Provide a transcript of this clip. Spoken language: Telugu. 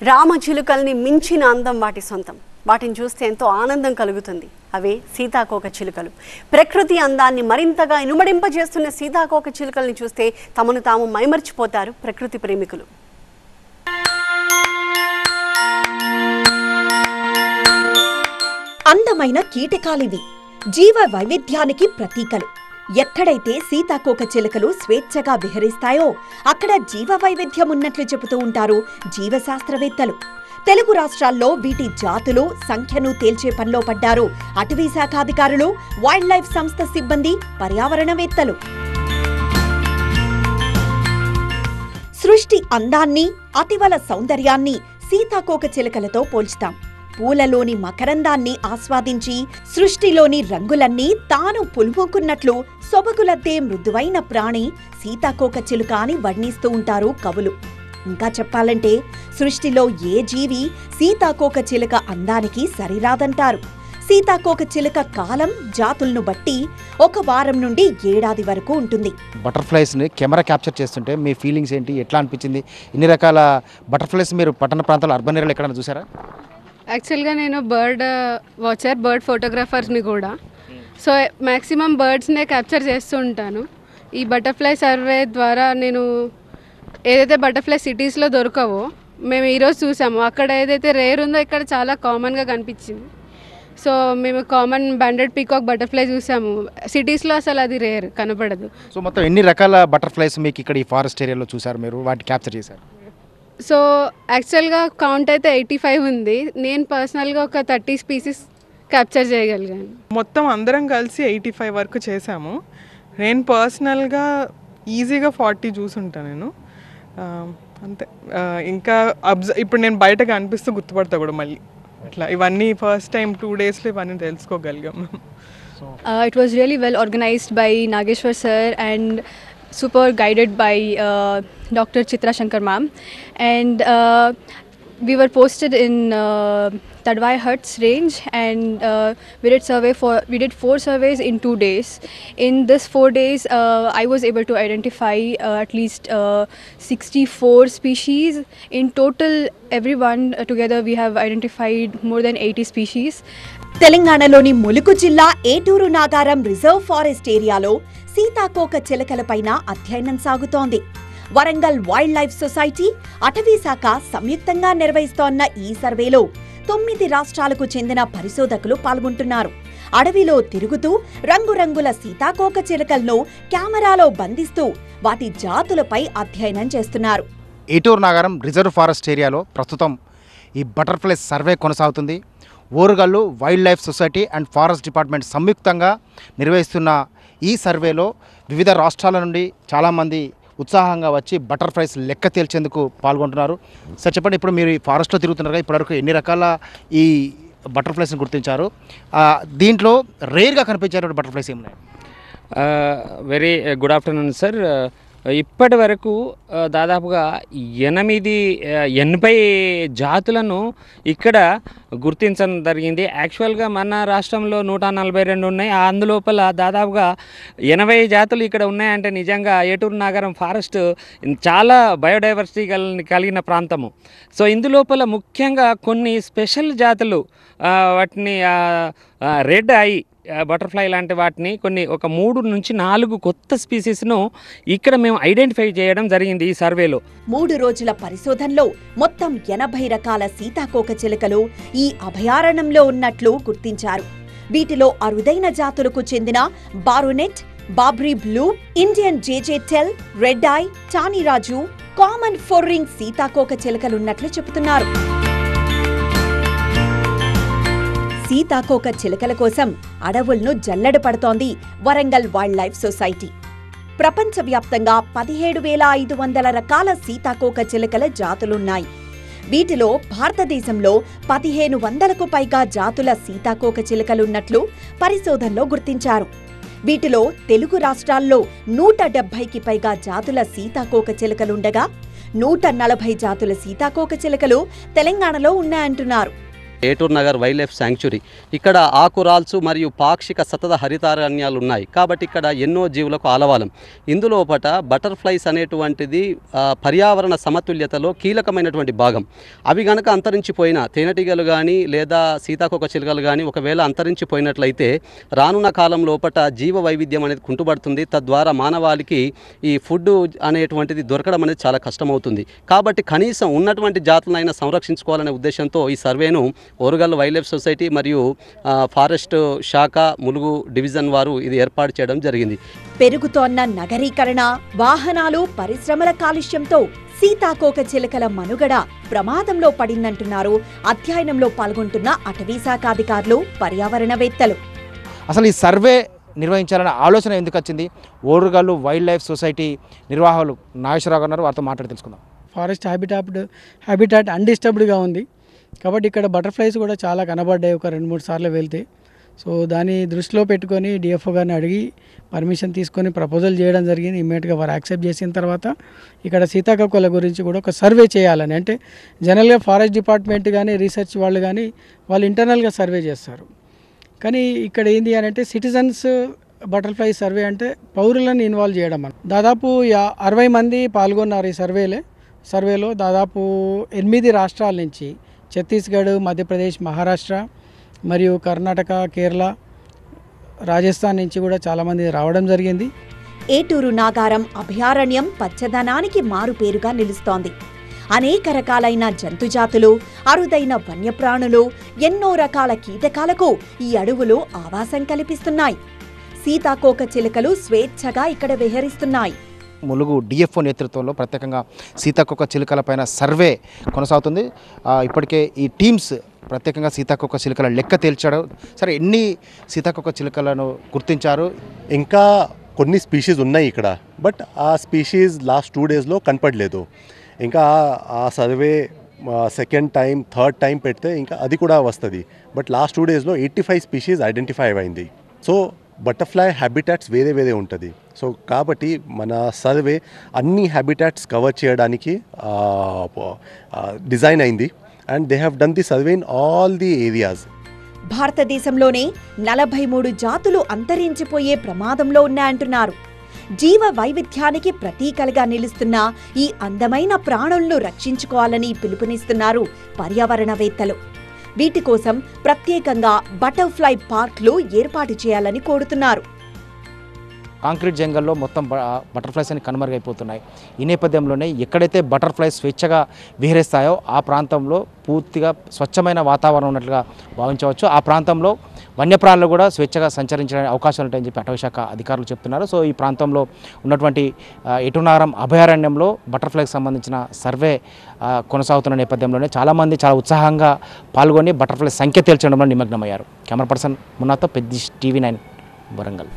రామచిలుకల్ని మించిన అందం వాటి సొంతం. వాటిని చూస్తే ఎంతో ఆనందం కలుగుతుంది. అవే సీతాకోక చిలుకలు. ప్రకృతి అందాన్ని మరింతగా ఇనుమడింపజేస్తున్న సీతాకోక చిలుకల్ని చూస్తే తమను తాము మైమర్చిపోతారు ప్రకృతి ప్రేమికులు. అందమైన కీటకాలివి, జీవ వైవిధ్యానికి ప్రతీకలు. ఎక్కడైతే సీతాకోక చిలుకలు స్వేచ్ఛగా విహరిస్తాయో అక్కడ జీవ వైవిధ్యం ఉన్నట్లు చెబుతూ ఉంటారు జీవశాస్త్రవేత్తలు. తెలుగు రాష్ట్రాల్లో వీటి జాతులు, సంఖ్యను తేల్చే పనిలో పడ్డారు అటవీ శాఖ అధికారులు, వైల్డ్ లైఫ్ సంస్థ సిబ్బంది, పర్యావరణవేత్తలు. సృష్టి అందాన్ని, అతివల సౌందర్యాన్ని సీతాకోక చిలుకలతో పోల్చుతాం. పూలలోని మకరందాన్ని ఆస్వాదించి సృష్టిలోని రంగులన్నీ తాను పులుముకున్నట్లు సొబగులద్దే మృదువైన ప్రాణి సీతాకోక చిలుక అని వర్ణిస్తూ ఉంటారు కవులు. ఇంకా చెప్పాలంటే సృష్టిలో ఏ జీవి సీతాకోక చిలుక అందానికి సరిరాదంటారు. సీతాకోక చిలుక కాలం, జాతులను బట్టి 1 వారం నుండి ఏడాది వరకు ఉంటుంది. బటర్ఫ్లైస్ని కెమెరా క్యాప్చర్ చేస్తుంటే మీ ఫీలింగ్స్ ఏంటి, ఎట్లా అనిపించింది? ఇన్ని రకాల బటర్ఫ్లైస్ మీరు పట్టణ ప్రాంతాల్లో, అర్బన్ ఏరియాలో ఎక్కడైనా చూసారా? యాక్చువల్గా నేను బర్డ్ వాచర్, బర్డ్ ఫోటోగ్రాఫర్ని కూడా. సో మ్యాక్సిమం బర్డ్స్నే క్యాప్చర్ చేస్తూ ఉంటాను. ఈ బటర్ఫ్లై సర్వే ద్వారా నేను ఏదైతే బటర్ఫ్లై సిటీస్లో దొరకవో మేము ఈరోజు చూసాము. అక్కడ ఏదైతే రేర్ ఉందో ఇక్కడ చాలా కామన్గా కనిపించింది. సో మేము కామన్ బ్యాండెడ్ పీకాక్ బటర్ఫ్లై చూసాము. సిటీస్లో అసలు అది రేర్, కనపడదు. సో మొత్తం ఎన్ని రకాల బటర్ఫ్లైస్ మీకు ఇక్కడ ఈ ఫారెస్ట్ ఏరియాలో చూసారు, మీరు వాటిని క్యాప్చర్ చేశారు? సో యాక్చువల్గా కౌంట్ అయితే 85 ఉంది. నేను పర్సనల్గా ఒక 30 స్పీసీస్ క్యాప్చర్ చేయగలిగాను. మొత్తం అందరం కలిసి 85 వరకు చేశాము. నేను పర్సనల్గా ఈజీగా 40 చూసుంటాను నేను, అంతే. ఇంకా ఇప్పుడు నేను బయట కనిపిస్తూ గుర్తుపడతా కూడా మళ్ళీ అట్లా. ఇవన్నీ ఫస్ట్ టైం 2 డేస్లో ఇవన్నీ తెలుసుకోగలిగాం. It was really well organized by Nageshwar sir and super guided by Dr. Chitra Shankar ma'am, and we were posted in Tadwai Huts range, and we did 4 surveys in 2 days. In this 4 days I was able to identify at least 64 species. In total, everyone together we have identified more than 80 species. తెలంగాణలోని ములుగు జిల్లా ఏటూరు నాగారం రిజర్వ్ ఫారెస్ట్ ఏరియాలో సీతాకోక చిలుకలపైన అధ్యయనం సాగుతోంది. వరంగల్ వైల్డ్ లైఫ్ సొసైటీ, అటవీ శాఖ సంయుక్తంగా నిర్వహిస్తోన్న ఈ సర్వేలో 9 రాష్ట్రాలకు చెందిన పరిశోధకులు పాల్గొంటున్నారు. అడవిలో తిరుగుతూ రంగురంగుల సీతాకోక చిలుకలను కెమెరాలో బంధిస్తూ వాటి జాతులపై అధ్యయనం చేస్తున్నారు. ఏటూరు నాగారం రిజర్వ్ ఫారెస్ట్ ఏరియాలో ప్రస్తుతం ఈ బటర్ఫ్లై సర్వే కొనసాగుతుంది. Orugallu wild life society and forest department సంయుక్తంగా నిర్వహిస్తున్న ఈ సర్వేలో వివిధ రాష్ట్రాల నుండి చాలామంది ఉత్సాహంగా వచ్చి బటర్ఫ్లైస్ లెక్క తేల్చేందుకు పాల్గొంటున్నారు. సార్ చెప్పండి, ఇప్పుడు మీరు ఈ ఫారెస్ట్లో తిరుగుతున్నారు కదా, ఇప్పటివరకు ఎన్ని రకాల ఈ బటర్ఫ్లైస్ని గుర్తించారు? దీంట్లో రేర్గా కనిపించేటువంటి బటర్ఫ్లైస్ ఏమున్నాయి? Very good afternoon sir. ఇప్పటి వరకు దాదాపుగా 80 జాతులను ఇక్కడ గుర్తించడం జరిగింది. యాక్చువల్గా మన రాష్ట్రంలో 142 ఉన్నాయి. అందులోపల దాదాపుగా 80 జాతులు ఇక్కడ ఉన్నాయంటే నిజంగా ఏటూరు నాగారం ఫారెస్ట్ చాలా బయోడైవర్సిటీ కలిగిన ప్రాంతము. సో ఇందులోపల ముఖ్యంగా కొన్ని స్పెషల్ జాతులు, వాటిని రెడ్ ఐ బటర్ఫ్లై లాంటి వాటిని ఒక 3 నుంచి 4 కొత్త స్పీసీస్ను ఇక్కడ మేము ఐడెంటిఫై చేయడం జరిగింది ఈ సర్వేలో. 3 రోజుల పరిశోధనలో మొత్తం 80 రకాల సీతాకోక చిలుకలు ఈ అభయారణ్యంలో ఉన్నట్లు గుర్తించారు. వీటిలో అరుదైన జాతులకు చెందిన బారోనెట్, బాబ్రీ blue, Indian jezebel, red eye, tawny rajah, common four ring సీతాకోక చిలుకలున్నట్లు చెబుతున్నారు. సీతాకోక చిలుకల కోసం అడవులను జల్లెడ పడుతోంది వరంగల్ వైల్డ్ లైఫ్ సొసైటీ. ప్రపంచవ్యాప్తంగా 17,500 రకాల సీతాకోక చిలుకల జాతులున్నాయి. వీటిలో భారతదేశంలో 1,500కు పైగా జాతుల సీతాకోక చిలుకలున్నట్లు పరిశోధనలో గుర్తించారు. వీటిలో తెలుగు రాష్ట్రాల్లో 170కి పైగా జాతుల సీతాకోక చిలుకలుండగా 140 జాతుల సీతాకోక చిలుకలు తెలంగాణలో ఉన్నాయంటున్నారు. ఏటూరు నగర్ వైల్డ్ లైఫ్ శాంక్చురీ. ఇక్కడ ఆకురాల్సు మరియు పాక్షిక సతత హరితారణ్యాలు ఉన్నాయి కాబట్టి ఇక్కడ ఎన్నో జీవులకు ఆలవాలం. ఇందులోపట బటర్ఫ్లైస్ అనేటువంటిది పర్యావరణ సమతుల్యతలో కీలకమైనటువంటి భాగం. అవి గనక అంతరించిపోయిన తేనెటీగలు కానీ లేదా సీతాకోక చిలుకలు కానీ ఒకవేళ అంతరించిపోయినట్లయితే రానున్న కాలం లోపట జీవ వైవిధ్యం అనేది కుంటుపడుతుంది. తద్వారా మానవాళికి ఈ ఫుడ్ అనేటువంటిది దొరకడం అనేది చాలా కష్టమవుతుంది. కాబట్టి కనీసం ఉన్నటువంటి జాతులనైనా సంరక్షించుకోవాలనే ఉద్దేశంతో ఈ సర్వేను ఓరుగల్లు వైల్డ్ లైఫ్ సొసైటీ మరియు ఫారెస్ట్ శాఖ ములుగు డివిజన్ వారు ఇది ఏర్పాటు చేయడం జరిగింది. పెరుగుతోన్న నగరీకరణ, వాహనాలు, పరిశ్రమల కాలుష్యంతో సీతాకోక చిలుకల మనుగడ ప్రమాదంలో పడిందంటున్నారు అధ్యయనంలో పాల్గొంటున్న అటవీ శాఖ అధికారులు, పర్యావరణవేత్తలు. అసలు ఈ సర్వే నిర్వహించాలనే ఆలోచన ఎందుకు వచ్చింది? ఓరుగల్లు వైల్డ్ లైఫ్ సొసైటీ నిర్వాహకులు నాగేశ్వరరావు గారు, వారితో మాట్లాడి తెలుసుకుందాం. ఫారెస్ట్ హ్యాబిటాట్ అన్డిస్టర్బ్డ్గా ఉంది కాబట్టి ఇక్కడ బటర్ఫ్లైస్ కూడా చాలా కనబడ్డాయి ఒక 2-3 సార్లు వెళ్తే. సో దాన్ని దృష్టిలో పెట్టుకొని డిఎఫ్ఓ గారిని అడిగి పర్మిషన్ తీసుకొని ప్రపోజల్ చేయడం జరిగింది. ఇమ్మీడియట్గా వారు యాక్సెప్ట్ చేసిన తర్వాత ఇక్కడ సీతాకోకల గురించి కూడా ఒక సర్వే చేయాలని, అంటే జనరల్గా ఫారెస్ట్ డిపార్ట్మెంట్ కానీ రీసెర్చ్ వాళ్ళు కానీ వాళ్ళు ఇంటర్నల్గా సర్వే చేస్తారు. కానీ ఇక్కడ ఏంటి అని అంటే సిటిజన్స్ బటర్ఫ్లై సర్వే అంటే పౌరులను ఇన్వాల్వ్ చేయడం. దాదాపు 60 మంది పాల్గొన్నారు ఈ సర్వేలో. దాదాపు 8 రాష్ట్రాల నుంచి ఛత్తీస్గఢ్, మధ్యప్రదేశ్, మహారాష్ట్ర మరియు కర్ణాటక, కేరళ, రాజస్థాన్ నుంచి కూడా చాలామంది రావడం జరిగింది. ఏటూరు నాగారం అభయారణ్యం పచ్చదనానికి మారుపేరుగా నిలుస్తోంది. అనేక రకాలైన జంతుజాతులు, అరుదైన వన్యప్రాణులు, ఎన్నో రకాల కీటకాలకు ఈ అడవులు ఆవాసం కల్పిస్తున్నాయి. సీతాకోక చిలుకలు స్వేచ్ఛగా ఇక్కడ విహరిస్తున్నాయి. ములుగు డిఎఫ్ఓ నేతృత్వంలో ప్రత్యేకంగా సీతాకోక చిలుకలపైన సర్వే కొనసాగుతుంది. ఇప్పటికే ఈ టీమ్స్ ప్రత్యేకంగా సీతాకోక చిలుకల లెక్క తేల్చాడు. సరే, ఎన్ని సీతాకోక చిలుకలను గుర్తించారు? ఇంకా కొన్ని స్పీషీస్ ఉన్నాయి ఇక్కడ, బట్ ఆ స్పీషీస్ లాస్ట్ 2 డేస్లో కనపడలేదు. ఇంకా ఆ survey second time, third time పెడితే ఇంకా అది కూడా వస్తుంది. బట్ లాస్ట్ 2 డేస్లో 85 స్పీషీస్ ఐడెంటిఫై అయింది. సో బటర్ఫ్లై హ్యాబిటాట్స్ వేరే ఉంటుంది. సో కాబట్టి మన సర్వే అన్ని హ్యాబిటాట్స్ కవర్ చేయడానికి డిజైన్ అయింది. And they have done the survey in all the areas. భారతదేశంలోనే 43 జాతులు అంతరించిపోయే ప్రమాదంలో ఉన్నాయంటున్నారు. జీవ వైవిధ్యానికి ప్రతీకలుగా నిలుస్తున్న ఈ అందమైన ప్రాణులను రక్షించుకోవాలని పిలుపునిస్తున్నారు పర్యావరణవేత్తలు. వీటి కోసం ప్రత్యేకంగా బటర్ఫ్లై పార్క్లు ఏర్పాటు చేయాలని కోరుతున్నారు. కాంక్రీట్ జంగల్లో మొత్తం బటర్ఫ్లైస్ అని కనుమరుగైపోతున్నాయి. ఈ నేపథ్యంలోనే ఎక్కడైతే బటర్ఫ్లైస్ స్వేచ్ఛగా విహరిస్తాయో ఆ ప్రాంతంలో పూర్తిగా స్వచ్ఛమైన వాతావరణం ఉన్నట్లుగా భావించవచ్చు. ఆ ప్రాంతంలో వన్యప్రాణులు కూడా స్వేచ్ఛగా సంచరించడానికి అవకాశాలు ఉంటాయని చెప్పి అటవీశాఖ అధికారులు చెప్తున్నారు. సో ఈ ప్రాంతంలో ఉన్నటువంటి ఏటూరు నాగారం అభయారణ్యంలో బటర్ఫ్లైకి సంబంధించిన సర్వే కొనసాగుతున్న నేపథ్యంలోనే చాలామంది చాలా ఉత్సాహంగా పాల్గొని బటర్ఫ్లై సంఖ్య తేల్చడంలో నిమగ్నమయ్యారు. కెమెరా పర్సన్ మున్నాతో పెద్ద TV9 వరంగల్.